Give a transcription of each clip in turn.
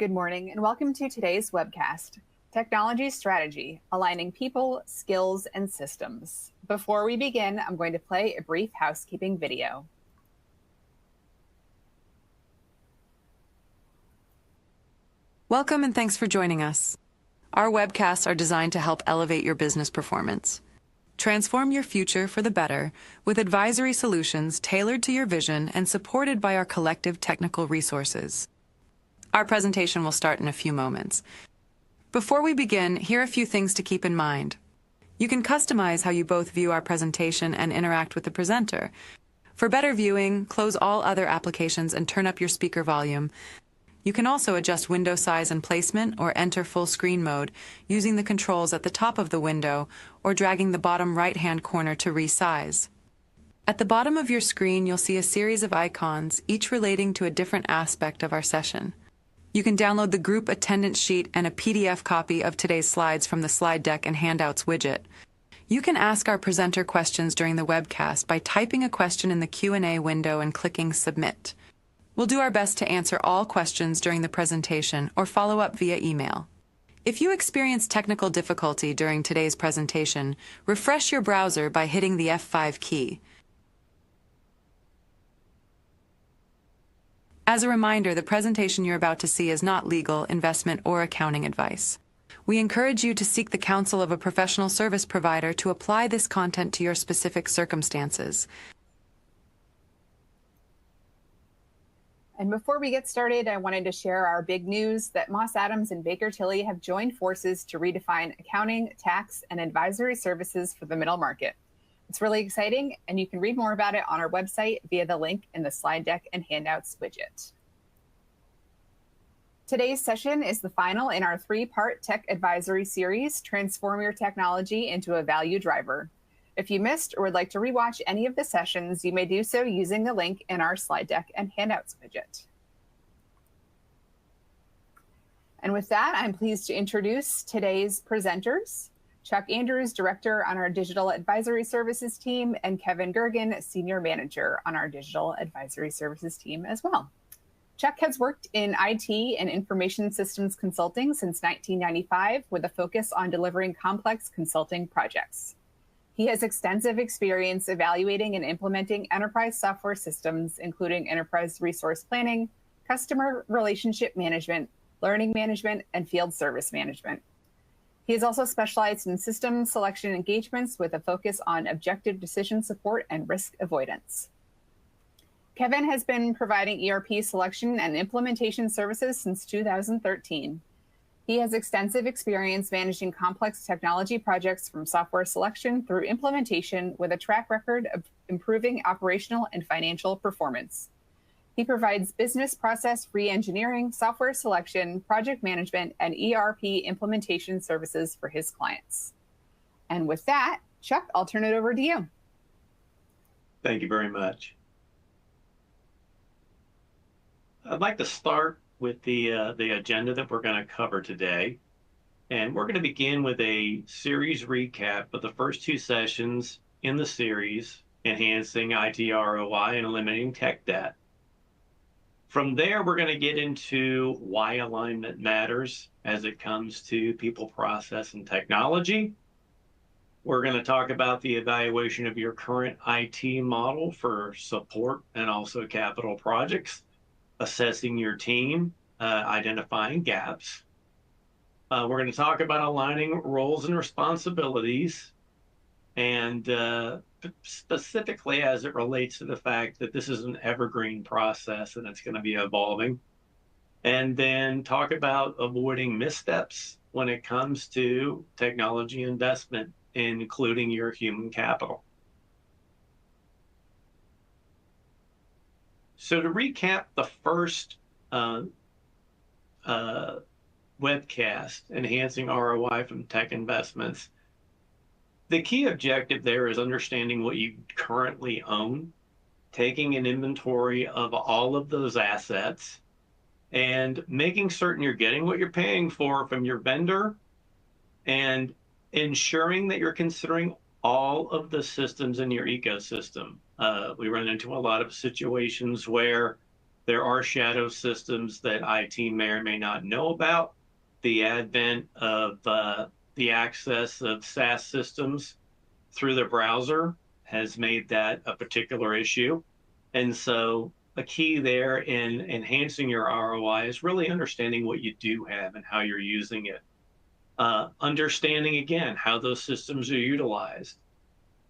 Good morning and welcome to today's webcast, Technology Strategy, Aligning People, Skills, and Systems. Before we begin, I'm going to play a brief housekeeping video. Welcome and thanks for joining us. Our webcasts are designed to help elevate your business performance. Transform your future for the better with advisory solutions tailored to your vision and supported by our collective technical resources. Our presentation will start in a few moments. Before we begin, here are a few things to keep in mind. You can customize how you both view our presentation and interact with the presenter. For better viewing, close all other applications and turn up your speaker volume. You can also adjust window size and placement or enter full screen mode using the controls at the top of the window or dragging the bottom right-hand corner to resize. At the bottom of your screen, you'll see a series of icons, each relating to a different aspect of our session. You can download the group attendance sheet and a PDF copy of today's slides from the slide deck and handouts widget. You can ask our presenter questions during the webcast by typing a question in the Q&A window and clicking Submit. We'll do our best to answer all questions during the presentation or follow up via email. If you experience technical difficulty during today's presentation, refresh your browser by hitting the F5 key. As a reminder, the presentation you're about to see is not legal, investment, or accounting advice. We encourage you to seek the counsel of a professional service provider to apply this content to your specific circumstances. And before we get started, I wanted to share our big news that Moss Adams and Baker Tilly have joined forces to redefine accounting, tax, and advisory services for the middle market. It's really exciting, and you can read more about it on our website via the link in the slide deck and handouts widget. Today's session is the final in our three-part tech advisory series, Transform Your Technology into a Value Driver. If you missed or would like to rewatch any of the sessions, you may do so using the link in our slide deck and handouts widget. And with that, I'm pleased to introduce today's presenters. Chuck Andrews, Director on our Digital Advisory Services team, and Kevin Goergen, Senior Manager on our Digital Advisory Services team as well. Chuck has worked in IT and information systems consulting since 1995 with a focus on delivering complex consulting projects. He has extensive experience evaluating and implementing enterprise software systems, including enterprise resource planning, customer relationship management, learning management, and field service management. He is also specialized in system selection engagements with a focus on objective decision support and risk avoidance. Kevin has been providing ERP selection and implementation services since 2013. He has extensive experience managing complex technology projects from software selection through implementation with a track record of improving operational and financial performance. He provides business process re-engineering, software selection, project management, and ERP implementation services for his clients. And with that, Chuck, I'll turn it over to you. Thank you very much. I'd like to start with the agenda that we're going to cover today. And we're going to begin with a series recap of the first two sessions in the series, Enhancing IT ROI and Eliminating Tech Debt. From there, we're going to get into why alignment matters as it comes to people, process, and technology. We're going to talk about the evaluation of your current IT model for support and also capital projects, assessing your team, identifying gaps. We're going to talk about aligning roles and responsibilities, and specifically as it relates to the fact that this is an evergreen process and it's going to be evolving. And then talk about avoiding missteps when it comes to technology investment, including your human capital. So to recap the first webcast, Enhancing ROI from Tech Investments, the key objective there is understanding what you currently own, taking an inventory of all of those assets, and making certain you're getting what you're paying for from your vendor, and ensuring that you're considering all of the systems in your ecosystem. We run into a lot of situations where There are shadow systems that IT may or may not know about. The advent of the access of SaaS systems through the browser has made that a particular issue. And so a key there in enhancing your ROI is really understanding what you do have and how you're using it. Understanding again how those systems are utilized,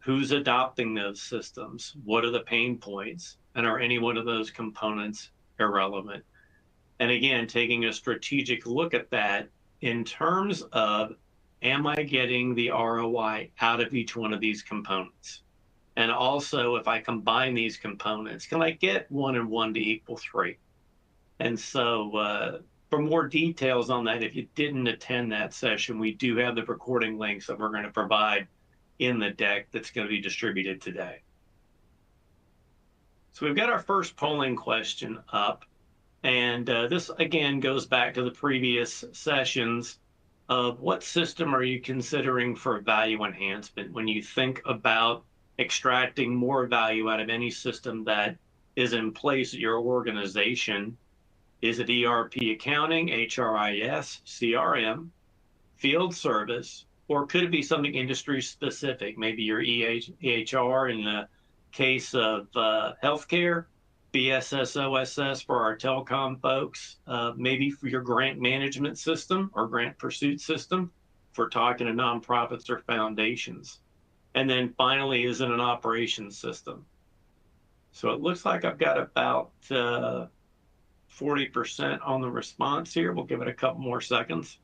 who's adopting those systems, what are the pain points, and are any one of those components irrelevant? And again, taking a strategic look at that in terms of, am I getting the ROI out of each one of these components? And also, if I combine these components, can I get 1 and 1 to equal 3? And so for more details on that, if you didn't attend that session, we do have the recording links that we're going to provide in the deck that's going to be distributed today. So we've got our first polling question up. And this, again, goes back to the previous sessions of what system are you considering for value enhancement when you think about extracting more value out of any system that is in place at your organization. Is it ERP accounting, HRIS, CRM, field service, or could it be something industry specific? Maybe your EHR in the case of healthcare, BSS/OSS for our telecom folks, maybe for your grant management system or grant pursuit system for talking to nonprofits or foundations. And then finally, is it an operations system? So it looks like I've got about 40% on the response here. We'll give it a couple more seconds.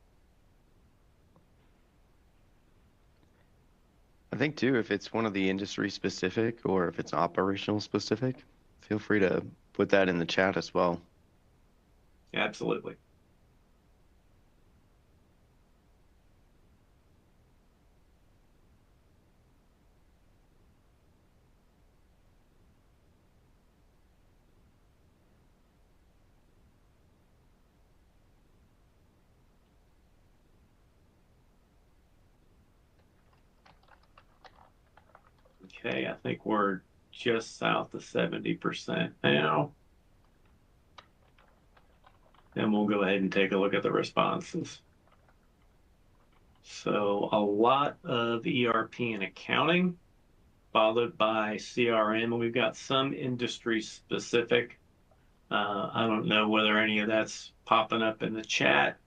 I think too, if it's one of the industry specific or if it's operational specific, feel free to put that in the chat as well. Absolutely. Okay, I think we're just south of 70% now. And we'll go ahead and take a look at the responses. So a lot of ERP and accounting, followed by CRM, and we've got some industry specific. I don't know whether any of that's popping up in the chat.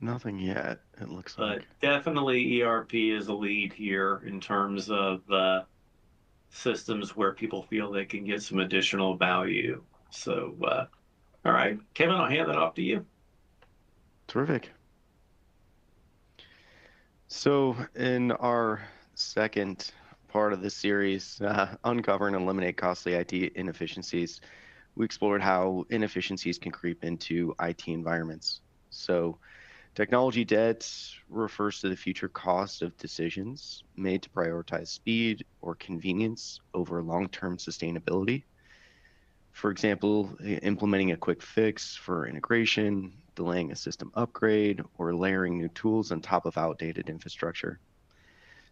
Nothing yet, it looks like. But definitely ERP is a lead here in terms of systems where people feel they can get some additional value. So, all right, Kevin, I'll hand that off to you. Terrific. So in our second part of the series, Uncover and Eliminate Costly IT Inefficiencies, we explored how inefficiencies can creep into IT environments. So technology debt refers to the future cost of decisions made to prioritize speed or convenience over long-term sustainability. For example, implementing a quick fix for integration, delaying a system upgrade, or layering new tools on top of outdated infrastructure.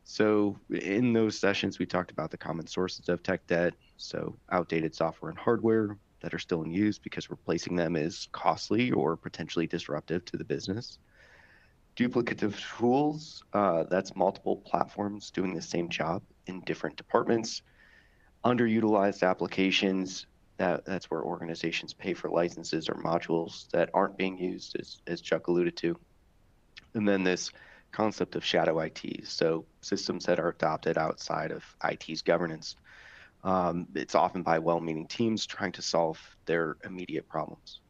So in those sessions, we talked about the common sources of tech debt, so outdated software and hardware that are still in use because replacing them is costly or potentially disruptive to the business. Duplicative tools, that's multiple platforms doing the same job in different departments. Underutilized applications, that's where organizations pay for licenses or modules that aren't being used, as Chuck alluded to. And then this concept of shadow IT, so systems that are adopted outside of IT's governance. It's often by well-meaning teams trying to solve their immediate problems.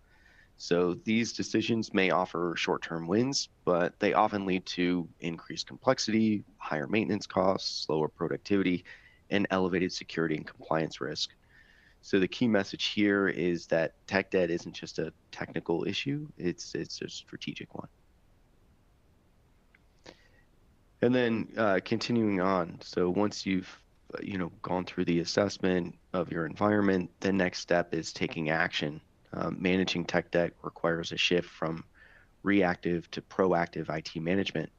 So these decisions may offer short-term wins, but they often lead to increased complexity, higher maintenance costs, slower productivity, and elevated security and compliance risk. So the key message here is that tech debt isn't just a technical issue, it's a strategic one. And then continuing on, so once you've gone through the assessment of your environment, the next step is taking action. Managing tech debt requires a shift from reactive to proactive IT management.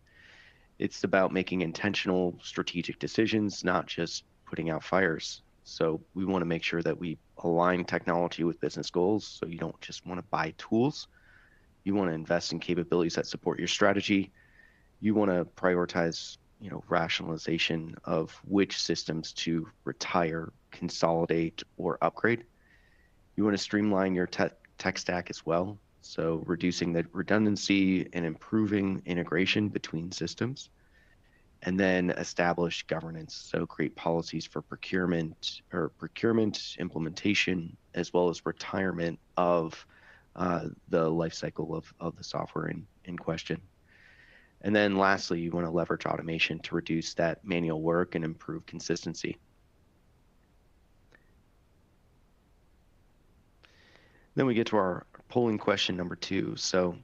It's about making intentional strategic decisions, not just putting out fires. So we want to make sure that we align technology with business goals. So you don't just want to buy tools. You want to invest in capabilities that support your strategy. You want to prioritize, rationalization of which systems to retire, consolidate, or upgrade. You want to streamline your tech stack as well. So reducing the redundancy and improving integration between systems, and then establish governance. So create policies for procurement, implementation, as well as retirement of the life cycle of the software in question. And then lastly, you want to leverage automation to reduce that manual work and improve consistency. Then we get to our polling question number 2. So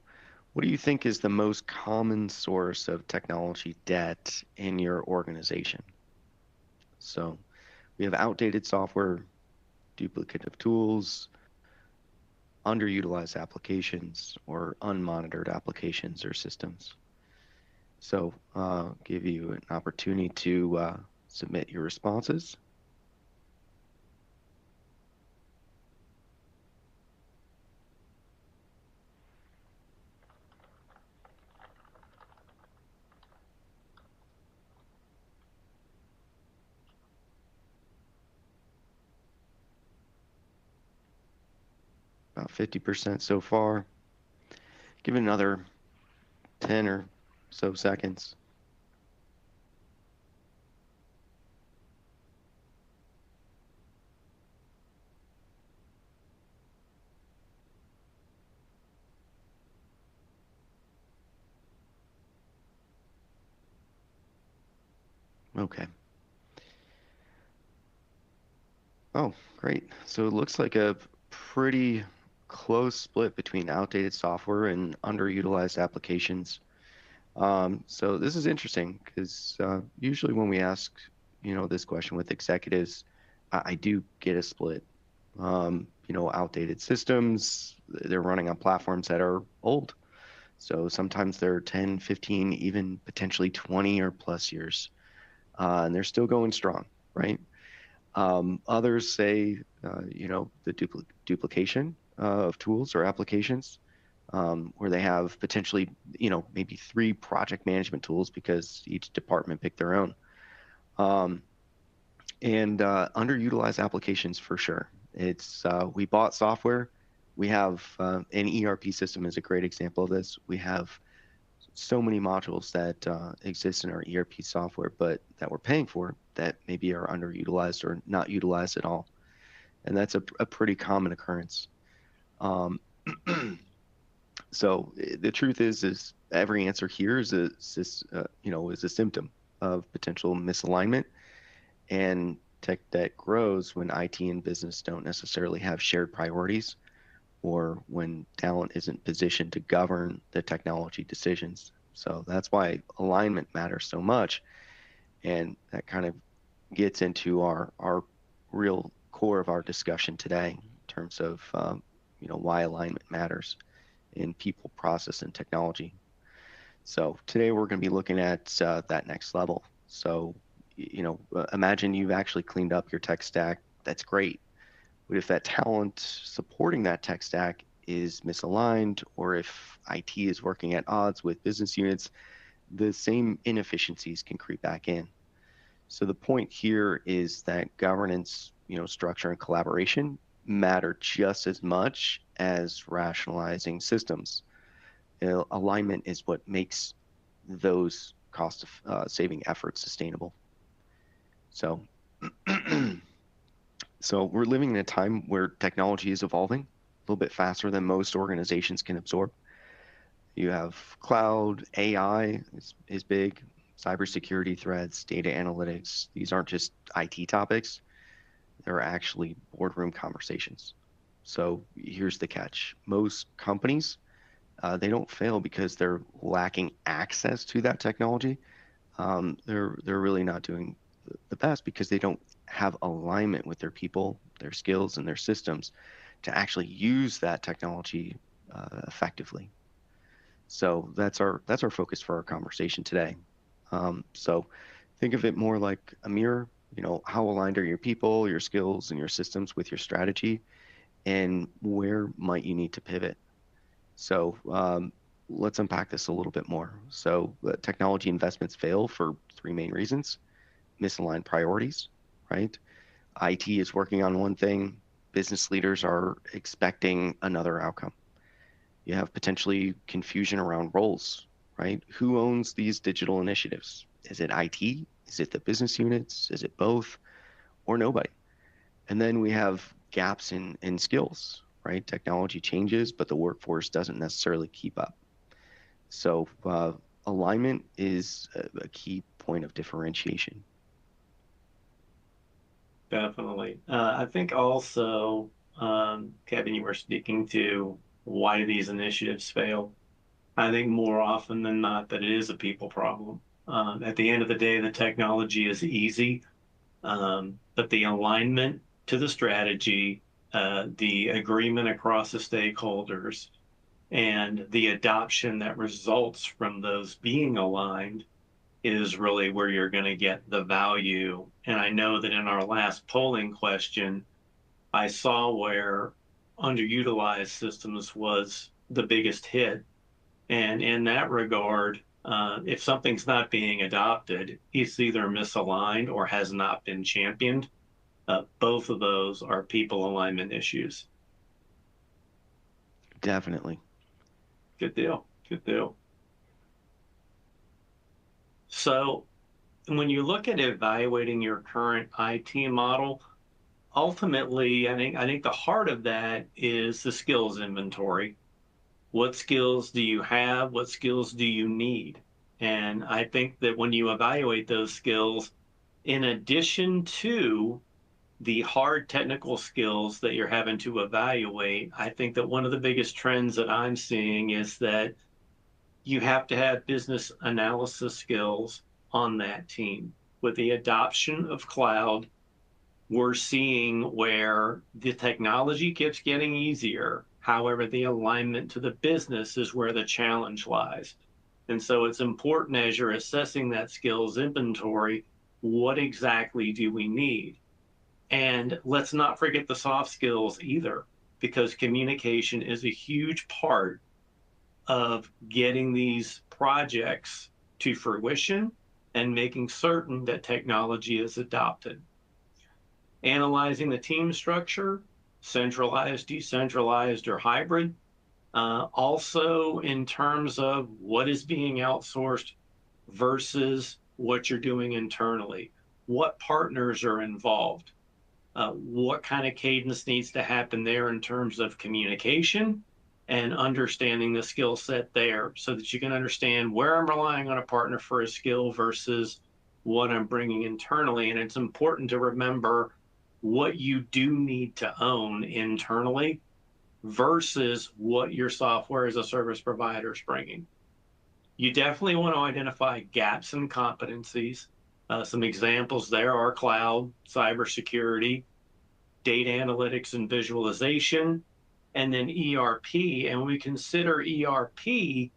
what do you think is the most common source of technology debt in your organization? So we have outdated software, duplicative tools, underutilized applications, or unmonitored applications or systems. So I'll give you an opportunity to submit your responses. About 50% so far. Give it another 10 or so seconds. Okay. Oh, great. So it looks like a pretty close split between outdated software and underutilized applications. So this is interesting because usually when we ask, this question with executives, I do get a split. Outdated systems, they're running on platforms that are old. So sometimes they're 10, 15, even potentially 20 or plus years. And they're still going strong, right? Others say, the duplication of tools or applications, where they have potentially, maybe 3 project management tools because each department picked their own. And underutilized applications for sure. It's we bought software. We have an ERP system is a great example of this. We have so many modules that exist in our ERP software, but that we're paying for that maybe are underutilized or not utilized at all. And that's a pretty common occurrence. So the truth is every answer here is a symptom of potential misalignment, and tech debt grows when IT and business don't necessarily have shared priorities, or when talent isn't positioned to govern the technology decisions. So that's why alignment matters so much. And that kind of gets into our real core of our discussion today in terms of, why alignment matters in people, process, and technology. So today we're going to be looking at that next level. So, imagine you've actually cleaned up your tech stack. That's great. But if that talent supporting that tech stack is misaligned, or if IT is working at odds with business units, the same inefficiencies can creep back in. So the point here is that governance, structure and collaboration matter just as much as rationalizing systems. Alignment is what makes those cost saving efforts sustainable. So So we're living in a time where technology is evolving a little bit faster than most organizations can absorb. You have cloud, AI is big, cybersecurity threats, data analytics. These aren't just IT topics. They're actually boardroom conversations. So here's the catch. Most companies, they don't fail because they're lacking access to that technology. They're really not doing the best because they don't have alignment with their people, their skills, and their systems to actually use that technology effectively. So that's our focus for our conversation today. So think of it more like a mirror. How aligned are your people, your skills, and your systems with your strategy, and where might you need to pivot? So let's unpack this a little bit more. So technology investments fail for three main reasons: misaligned priorities, right? IT is working on one thing, business leaders are expecting another outcome. You have potentially confusion around roles, right? Who owns these digital initiatives? Is it IT? Is it the business units? Is it both? Or nobody? And then we have gaps in skills, right? Technology changes, but the workforce doesn't necessarily keep up. So alignment is a key point of differentiation. Definitely. I think also, Kevin, you were speaking to why these initiatives fail. I think more often than not that it is a people problem. At the end of the day, the technology is easy, but the alignment to the strategy, the agreement across the stakeholders, and the adoption that results from those being aligned is really where you're going to get the value. And I know that in our last polling question, I saw where underutilized systems was the biggest hit. And in that regard, if something's not being adopted, it's either misaligned or has not been championed. Both of those are people alignment issues. Definitely. Good deal. Good deal. So when you look at evaluating your current IT model, ultimately, I think the heart of that is the skills inventory. What skills do you have? What skills do you need? And I think that when you evaluate those skills, in addition to the hard technical skills that you're having to evaluate, I think that one of the biggest trends that I'm seeing is that you have to have business analysis skills on that team. With the adoption of cloud, we're seeing where the technology keeps getting easier. However, the alignment to the business is where the challenge lies. And so it's important as you're assessing that skills inventory, what exactly do we need? And let's not forget the soft skills either, because communication is a huge part of getting these projects to fruition and making certain that technology is adopted. Analyzing the team structure, centralized, decentralized, or hybrid. Also, in terms of what is being outsourced versus what you're doing internally. What partners are involved? What kind of cadence needs to happen there in terms of communication and understanding the skill set there so that you can understand where I'm relying on a partner for a skill versus what I'm bringing internally. And it's important to remember what you do need to own internally versus what your software as a service provider is bringing. You definitely want to identify gaps and competencies. Some examples there are cloud, cybersecurity, data analytics and visualization, and then ERP. And when we consider ERP,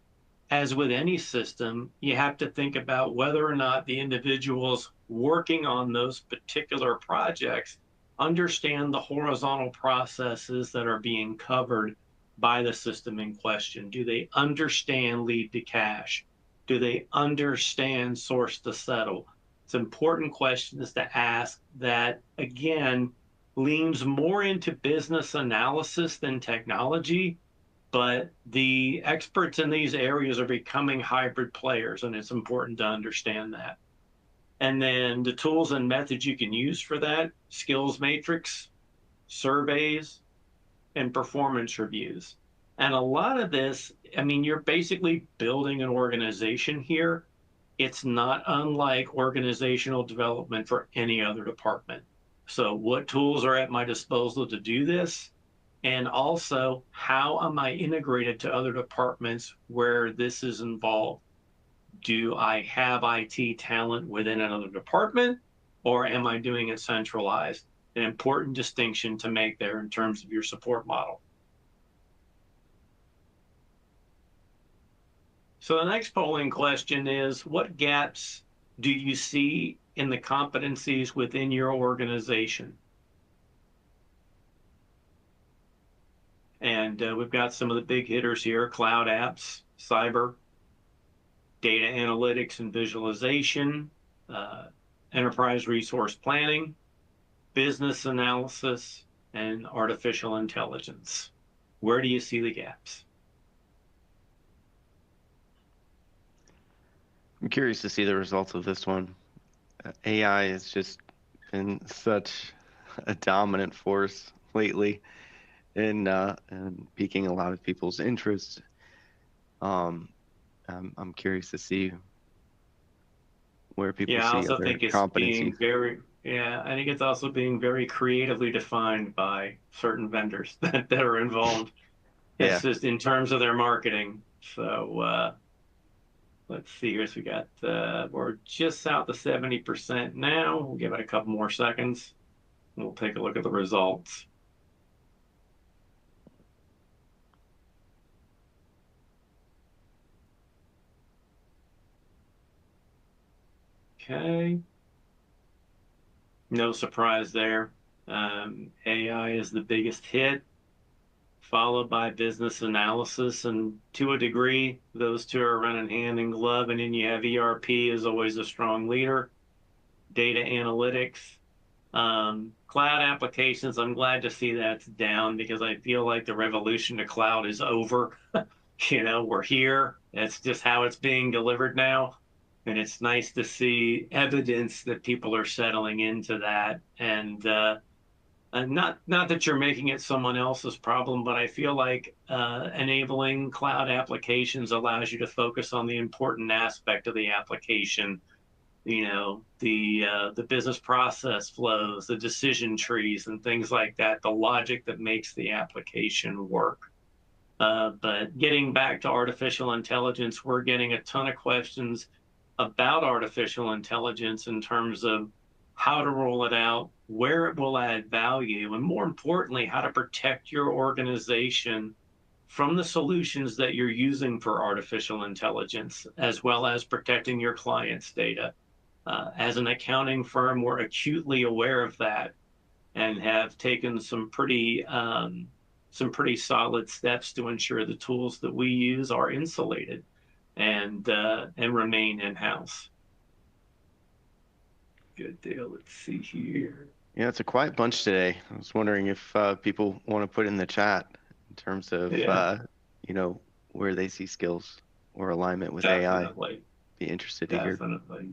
as with any system, you have to think about whether or not the individuals working on those particular projects understand the horizontal processes that are being covered by the system in question. Do they understand lead to cash? Do they understand source to settle? It's important questions to ask that, again, leans more into business analysis than technology, but the experts in these areas are becoming hybrid players, and it's important to understand that. And then the tools and methods you can use for that: skills matrix, surveys, and performance reviews. And a lot of this, you're basically building an organization here. It's not unlike organizational development for any other department. So what tools are at my disposal to do this? And also, how am I integrated to other departments where this is involved? Do I have IT talent within another department, or am I doing it centralized? An important distinction to make there in terms of your support model. So the next polling question is, what gaps do you see in the competencies within your organization. And we've got some of the big hitters here: cloud apps, cyber, data analytics and visualization, enterprise resource planning, business analysis, and artificial intelligence. Where do you see the gaps? I'm curious to see the results of this one. AI has just been such a dominant force lately and piquing a lot of people's interest. I'm curious to see where people Yeah, I see also other think it's competencies. I think it's also being very creatively defined by certain vendors that are involved. Yeah. It's just in terms of their marketing. So let's see here. So we got, we're just south of 70% now. We'll give it a couple more seconds. We'll take a look at the results. Okay. No surprise there. AI is the biggest hit, followed by business analysis. And to a degree, those two are running hand in glove. And then you have ERP is always a strong leader, data analytics, cloud applications. I'm glad to see that's down because I feel like the revolution to cloud is over. We're here. That's just how it's being delivered now. And it's nice to see evidence that people are settling into that. And not that you're making it someone else's problem, but I feel like enabling cloud applications allows you to focus on the important aspect of the application. The business process flows, the decision trees, and things like that. The logic that makes the application work. But getting back to artificial intelligence, we're getting a ton of questions about artificial intelligence in terms of how to roll it out, where it will add value, and more importantly, how to protect your organization from the solutions that you're using for artificial intelligence, as well as protecting your clients' data. As an accounting firm, we're acutely aware of that and have taken some pretty solid steps to ensure the tools that we use are insulated and remain in-house. Good deal. Let's see here. Yeah, it's a quiet bunch today. I was wondering if people want to put in the chat in terms of where they see skills or alignment with Definitely. AI. Be interested to hear. Definitely.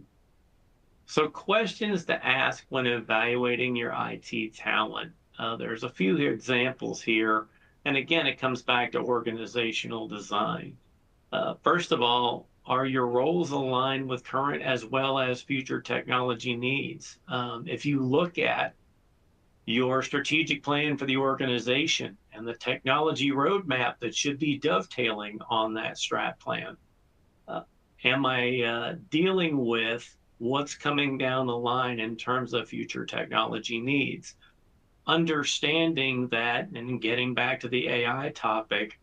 So questions to ask when evaluating your IT talent. There's a few examples here. And again, it comes back to organizational design. First of all, are your roles aligned with current as well as future technology needs? If you look at your strategic plan for the organization and the technology roadmap that should be dovetailing on that strat plan, am I dealing with what's coming down the line in terms of future technology needs? Understanding that, and getting back to the AI topic,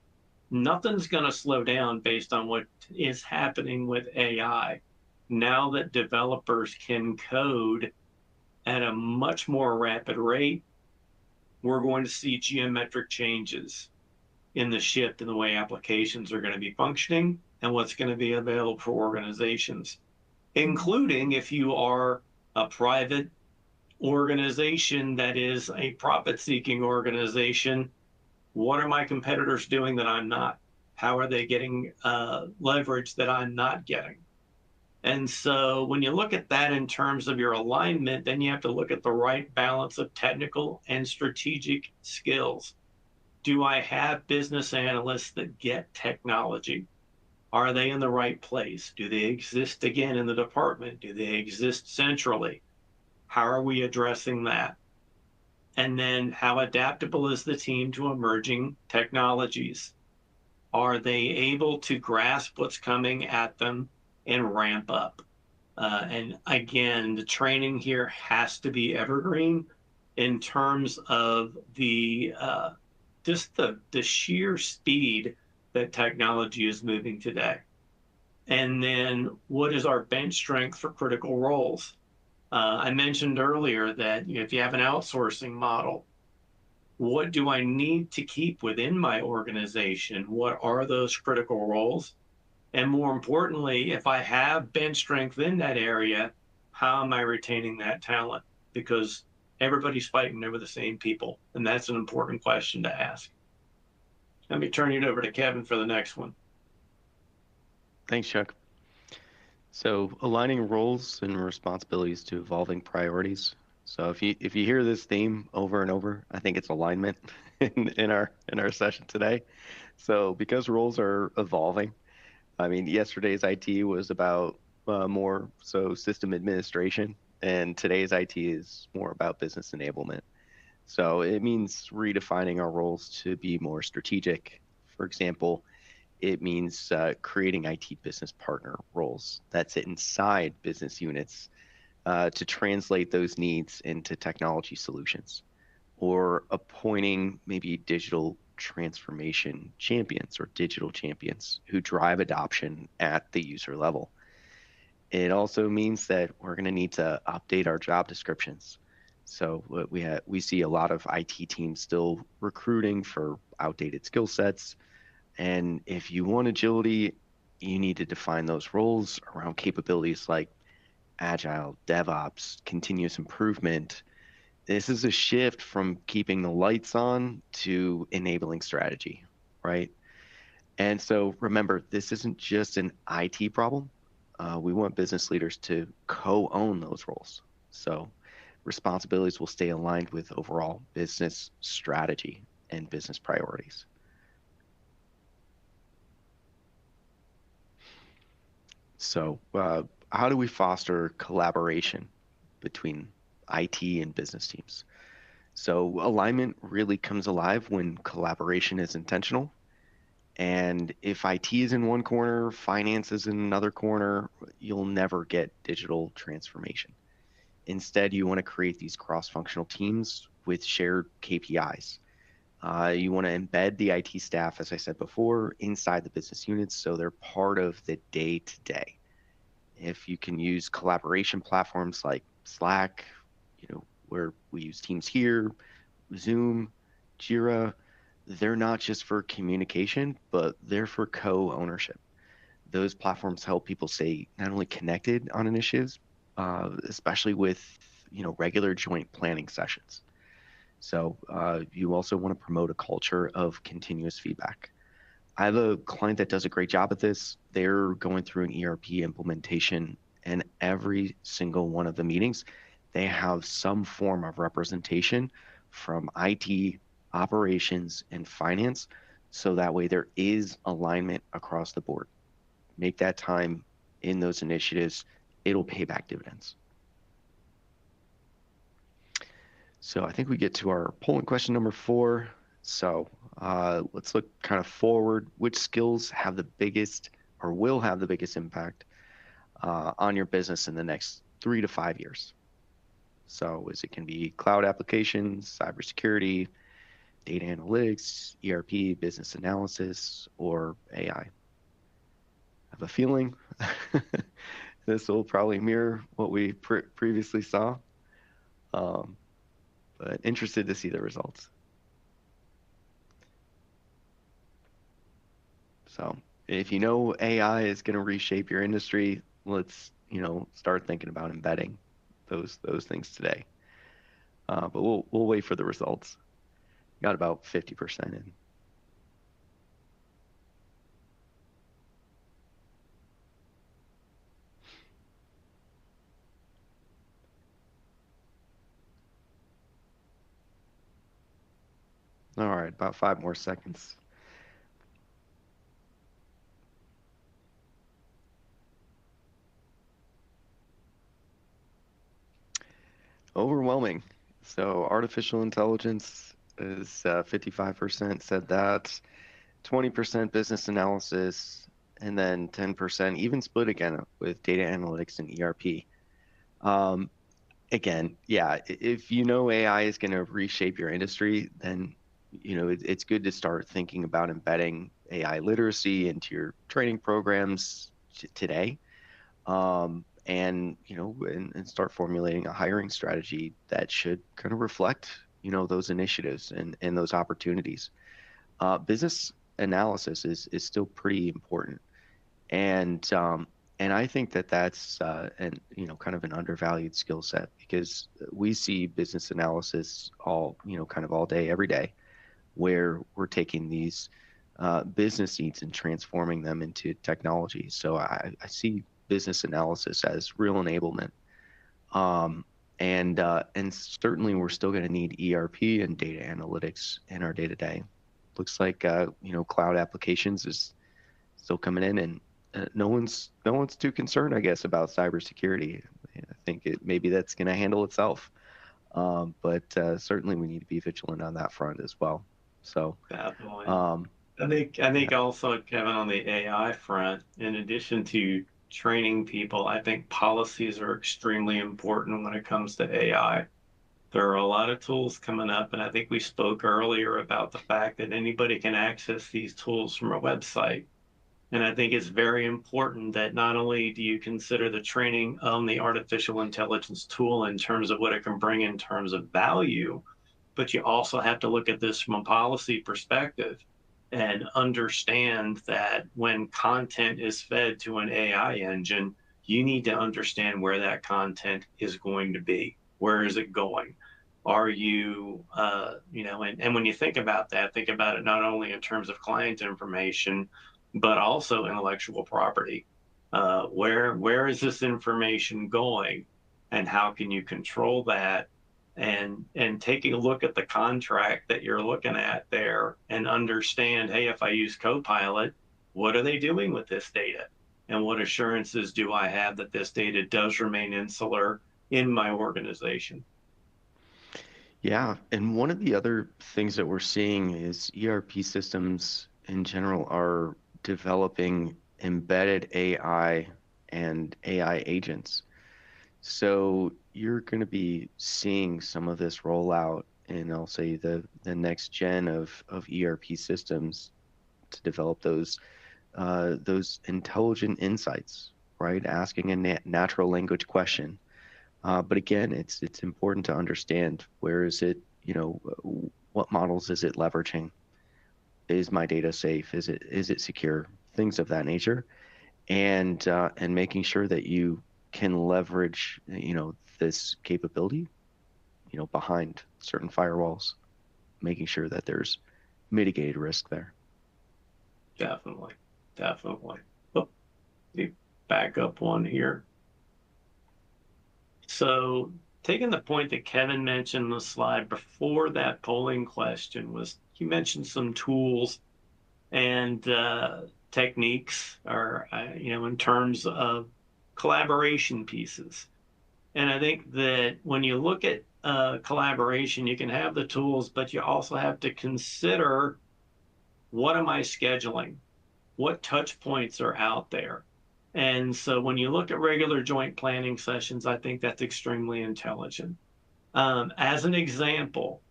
nothing's going to slow down based on what is happening with AI. Now that developers can code at a much more rapid rate, we're going to see geometric changes in the shift in the way applications are going to be functioning and what's going to be available for organizations, including if you are a private organization that is a profit-seeking organization. What are my competitors doing that I'm not? How are they getting leverage that I'm not getting? And so when you look at that in terms of your alignment, then you have to look at the right balance of technical and strategic skills. Do I have business analysts that get technology? Are they in the right place? Do they exist again in the department? Do they exist centrally? How are we addressing that? And then how adaptable is the team to emerging technologies? Are they able to grasp what's coming at them and ramp up? And again, the training here has to be evergreen in terms of the just the sheer speed that technology is moving today. And then what is our bench strength for critical roles? I mentioned earlier that if you have an outsourcing model, what do I need to keep within my organization? What are those critical roles? And more importantly, if I have bench strength in that area, how am I retaining that talent? Because everybody's fighting over the same people, and that's an important question to ask. Let me turn it over to Kevin for the next one. Thanks, Chuck. So aligning roles and responsibilities to evolving priorities. So if you hear this theme over and over, I think it's alignment in our session today. So because roles are evolving, I mean, yesterday's IT was about more so system administration, and today's IT is more about business enablement. So it means redefining our roles to be more strategic. For example, it means creating IT business partner roles that sit inside business units to translate those needs into technology solutions, or appointing maybe digital transformation champions or digital champions who drive adoption at the user level. It also means that we're going to need to update our job descriptions. So we see a lot of IT teams still recruiting for outdated skill sets, and if you want agility, you need to define those roles around capabilities like agile, DevOps, continuous improvement. This is a shift from keeping the lights on to enabling strategy, right? And so remember, this isn't just an IT problem. We want business leaders to co-own those roles. So responsibilities will stay aligned with overall business strategy and business priorities. So how do we foster collaboration between IT and business teams? So alignment really comes alive when collaboration is intentional. And if IT is in one corner, finance is in another corner, you'll never get digital transformation. Instead, you want to create these cross-functional teams with shared KPIs. You want to embed the IT staff, as I said before, inside the business units so they're part of the day-to-day. If you can use collaboration platforms like Slack, where we use Teams here, Zoom, Jira, they're not just for communication, but they're for co-ownership. Those platforms help people stay not only connected on initiatives, especially with regular joint planning sessions. So you also want to promote a culture of continuous feedback. I have a client that does a great job at this. They're going through an ERP implementation, and every single one of the meetings, they have some form of representation from IT, operations, and finance. So that way there is alignment across the board. Make that time in those initiatives, it'll pay back dividends. So I think we get to our polling question number 4. So let's look kind of forward. Which skills have the biggest or will have the biggest impact on your business in the next 3 to 5 years? So it can be cloud applications, cybersecurity, data analytics, ERP, business analysis, or AI. I have a feeling this will probably mirror what we previously saw, but interested to see the results. So if you know AI is going to reshape your industry, let's start thinking about embedding those things today. But we'll wait for the results. Got about 50% in. All right, about 5 more seconds. Overwhelming. So artificial intelligence is 55% said that, 20% business analysis, and then 10% even split again with data analytics and ERP. Again, yeah, if you know AI is going to reshape your industry, then it's good to start thinking about embedding AI literacy into your training programs today. and and start formulating a hiring strategy that should kind of reflect those initiatives and those opportunities. Business analysis is still pretty important, and I think that that's an kind of an undervalued skill set, because we see business analysis all kind of all day every day, where we're taking these business needs and transforming them into technology. So I see business analysis as real enablement. Um, and certainly we're still going to need ERP and data analytics in our day to day. Looks like cloud applications is still coming in, and no one's too concerned, I guess, about cybersecurity. I think maybe that's going to handle itself. But certainly we need to be vigilant on that front as well. So Definitely. um, I think also, Kevin, on the AI front, in addition to training people, I think policies are extremely important when it comes to AI. There are a lot of tools coming up, and I think we spoke earlier about the fact that anybody can access these tools from a website. And I think it's very important that not only do you consider the training on the artificial intelligence tool in terms of what it can bring in terms of value, but you also have to look at this from a policy perspective and understand that when content is fed to an AI engine, you need to understand where that content is going to be. Where is it going? Are you, and when you think about that, think about it not only in terms of client information, but also intellectual property. Where is this information going, and how can you control that? And taking a look at the contract that you're looking at there and understand, hey, if I use Copilot, what are they doing with this data? And what assurances do I have that this data does remain insular in my organization? yeah, and one of the other things that we're seeing is ERP systems in general are developing embedded AI and AI agents. So you're going to be seeing some of this roll out in, I'll say, the next gen of ERP systems to develop those intelligent insights, right? Asking a natural language question. But again, it's important to understand, where is it, what models is it leveraging? Is my data safe? Is it secure? Things of that nature, and making sure that you can leverage this capability behind certain firewalls, making sure that there's mitigated risk there. Definitely, definitely. Oh, let me back up one here. So taking the point that Kevin mentioned in the slide before that polling question, was he mentioned some tools and techniques, or in terms of collaboration pieces. And I think that when you look at collaboration, you can have the tools, but you also have to consider, what am I scheduling? What touch points are out there? And so when you look at regular joint planning sessions, I think that's extremely intelligent. As an example,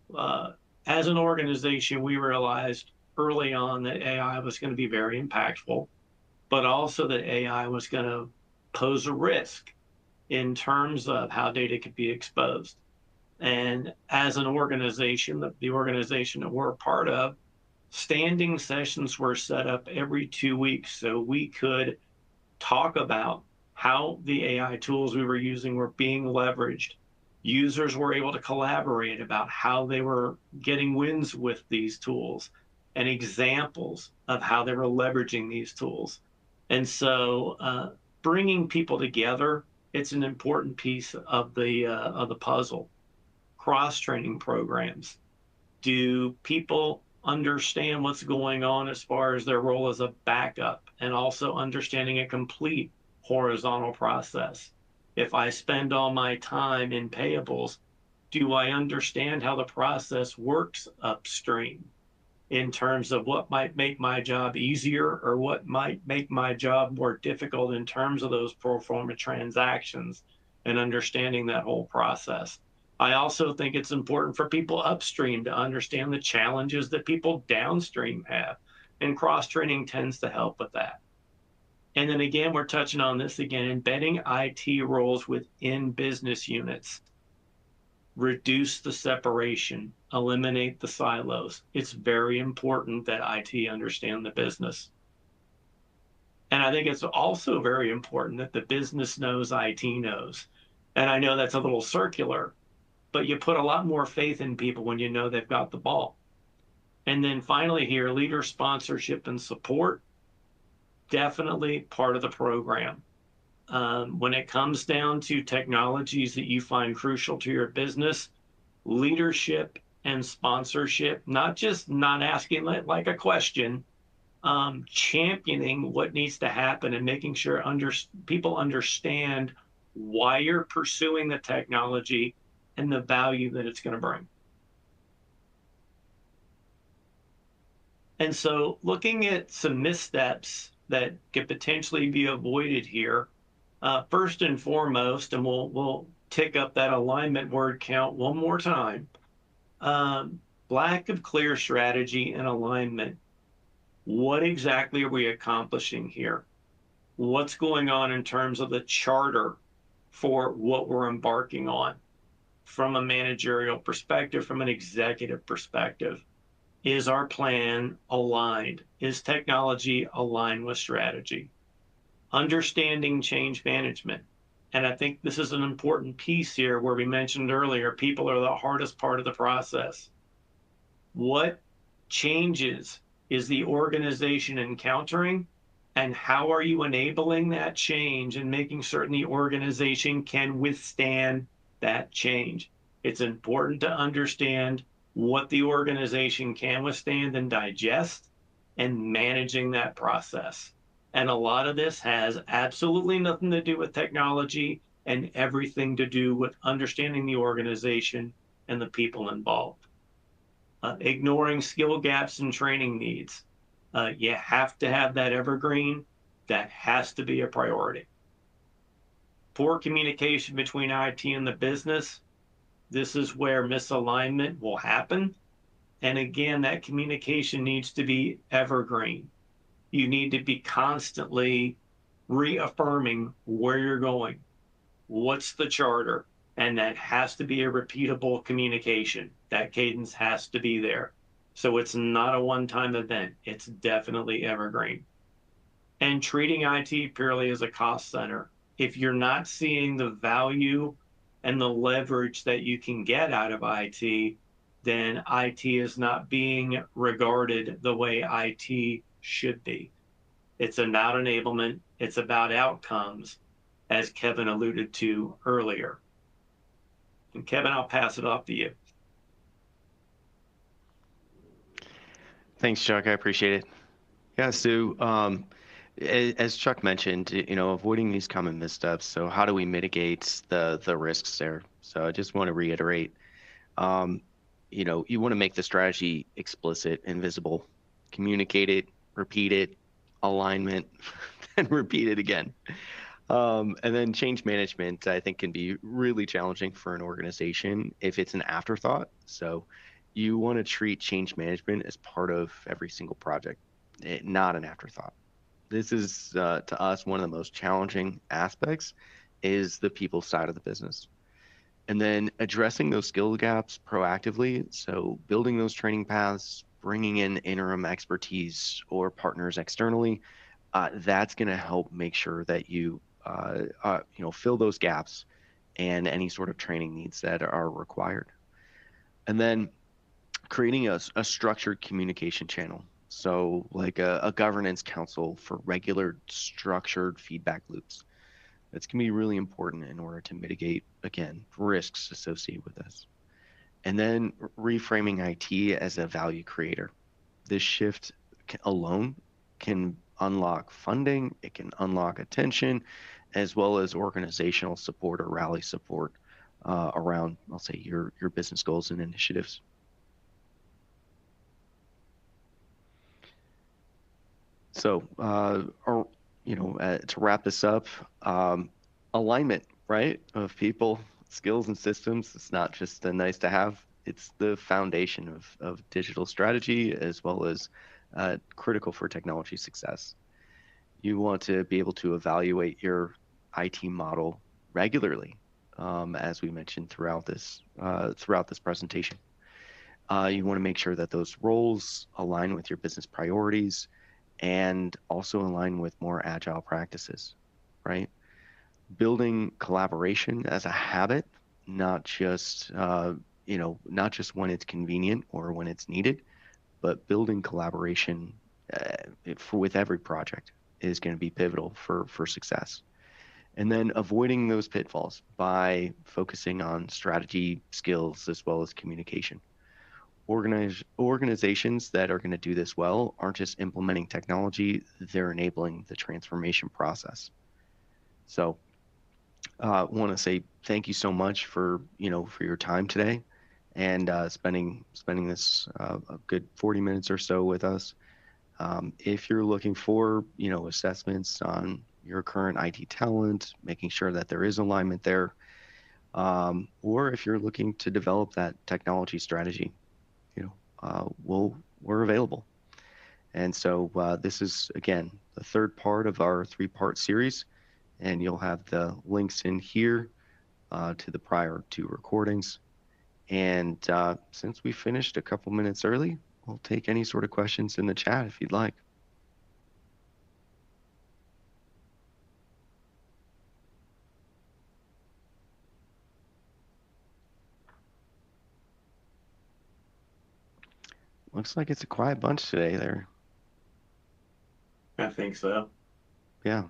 as an organization, we realized early on that AI was going to be very impactful, but also that AI was going to pose a risk in terms of how data could be exposed. And as an organization, the organization that we're a part of, standing sessions were set up every 2 weeks so we could talk about how the AI tools we were using were being leveraged. Users were able to collaborate about how they were getting wins with these tools and examples of how they were leveraging these tools. And so bringing people together, it's an important piece of the puzzle. Cross-training programs. Do people understand what's going on as far as their role as a backup, and also understanding a complete horizontal process? If I spend all my time in payables, do I understand how the process works upstream in terms of what might make my job easier or what might make my job more difficult in terms of those pro forma transactions, and understanding that whole process? I also think it's important for people upstream to understand the challenges that people downstream have, and cross training tends to help with that. And then again, we're touching on this again, embedding IT roles within business units. Reduce the separation, eliminate the silos. It's very important that IT understand the business. And I think it's also very important that the business knows IT knows. And I know that's a little circular, but you put a lot more faith in people when you know they've got the ball. And then finally here, leader sponsorship and support, definitely part of the program. When it comes down to technologies that you find crucial to your business, leadership and sponsorship, not just not asking like a question, championing what needs to happen and making sure people understand why you're pursuing the technology and the value that it's going to bring. And so looking at some missteps that could potentially be avoided here, first and foremost, and we'll tick up that alignment word count one more time, lack of clear strategy and alignment. What exactly are we accomplishing here? What's going on in terms of the charter for what we're embarking on from a managerial perspective, from an executive perspective? Is our plan aligned? Is technology aligned with strategy? Understanding change management. And I think this is an important piece here where we mentioned earlier, people are the hardest part of the process. What changes is the organization encountering, and how are you enabling that change and making certain the organization can withstand that change? It's important to understand what the organization can withstand and digest, and managing that process. And a lot of this has absolutely nothing to do with technology and everything to do with understanding the organization and the people involved. Ignoring skill gaps and training needs. You have to have that evergreen. That has to be a priority. Poor communication between IT and the business. This is where misalignment will happen. And again, that communication needs to be evergreen. You need to be constantly reaffirming where you're going. What's the charter? And that has to be a repeatable communication. That cadence has to be there. So it's not a one-time event. It's definitely evergreen. And treating IT purely as a cost center. If you're not seeing the value and the leverage that you can get out of IT, then IT is not being regarded the way IT should be. It's about enablement. It's about outcomes, as Kevin alluded to earlier. And Kevin, I'll pass it off to you. Thanks, Chuck. I appreciate it. Yeah, so as Chuck mentioned, avoiding these common missteps. So how do we mitigate the risks there? So I just want to reiterate, you want to make the strategy explicit and visible, communicate it, repeat it, alignment, and repeat it again. And then change management, I think, can be really challenging for an organization if it's an afterthought. So you want to treat change management as part of every single project, not an afterthought. This is, to us, one of the most challenging aspects is the people side of the business. And then addressing those skill gaps proactively. So building those training paths, bringing in interim expertise or partners externally, that's going to help make sure that you fill those gaps and any sort of training needs that are required. And then creating a structured communication channel. So like a governance council for regular structured feedback loops. That's going to be really important in order to mitigate, again, risks associated with this. And then reframing IT as a value creator. This shift alone can unlock funding, it can unlock attention, as well as organizational support or rally support around, I'll say, your business goals and initiatives. So, to wrap this up, alignment, right, of people, skills, and systems. It's not just a nice to have. It's the foundation of digital strategy as well as critical for technology success. You want to be able to evaluate your IT model regularly, as we mentioned throughout this presentation. You want to make sure that those roles align with your business priorities and also align with more agile practices, right? Building collaboration as a habit, not just not just when it's convenient or when it's needed, but building collaboration with every project is going to be pivotal for success. And then avoiding those pitfalls by focusing on strategy, skills, as well as communication. Organizations that are going to do this well aren't just implementing technology, they're enabling the transformation process. So want to say thank you so much for your time today and spending this a good 40 minutes or so with us. If you're looking for assessments on your current IT talent, making sure that there is alignment there, or if you're looking to develop that technology strategy, we're available. And so this is again the third part of our 3-part series, and you'll have the links in here to the prior 2 recordings. And since we finished a couple minutes early, we'll take any sort of questions in the chat if you'd like. Looks like it's a quiet bunch today there. I think so. Yeah.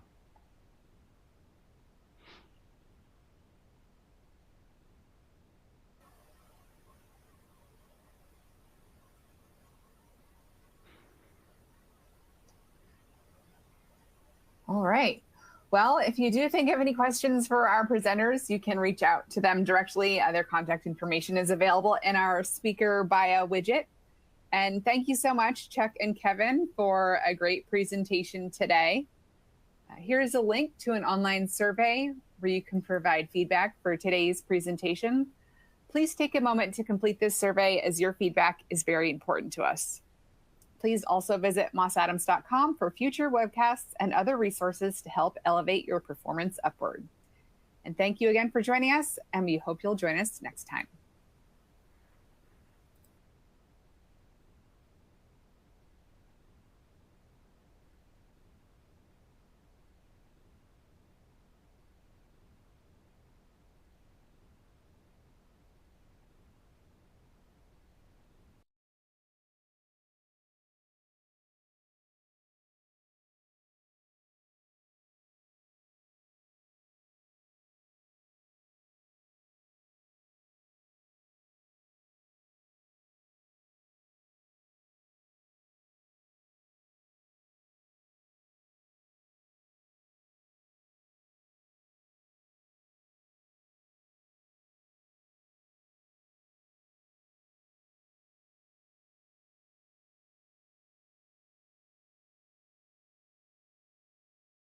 All right. Well, if you do think of any questions for our presenters, you can reach out to them directly. Their contact information is available in our speaker bio widget. And thank you so much, Chuck and Kevin, for a great presentation today. Here's a link to an online survey where you can provide feedback for today's presentation. Please take a moment to complete this survey, as your feedback is very important to us. Please also visit mossadams.com for future webcasts and other resources to help elevate your performance upward. And thank you again for joining us, and we hope you'll join us next time.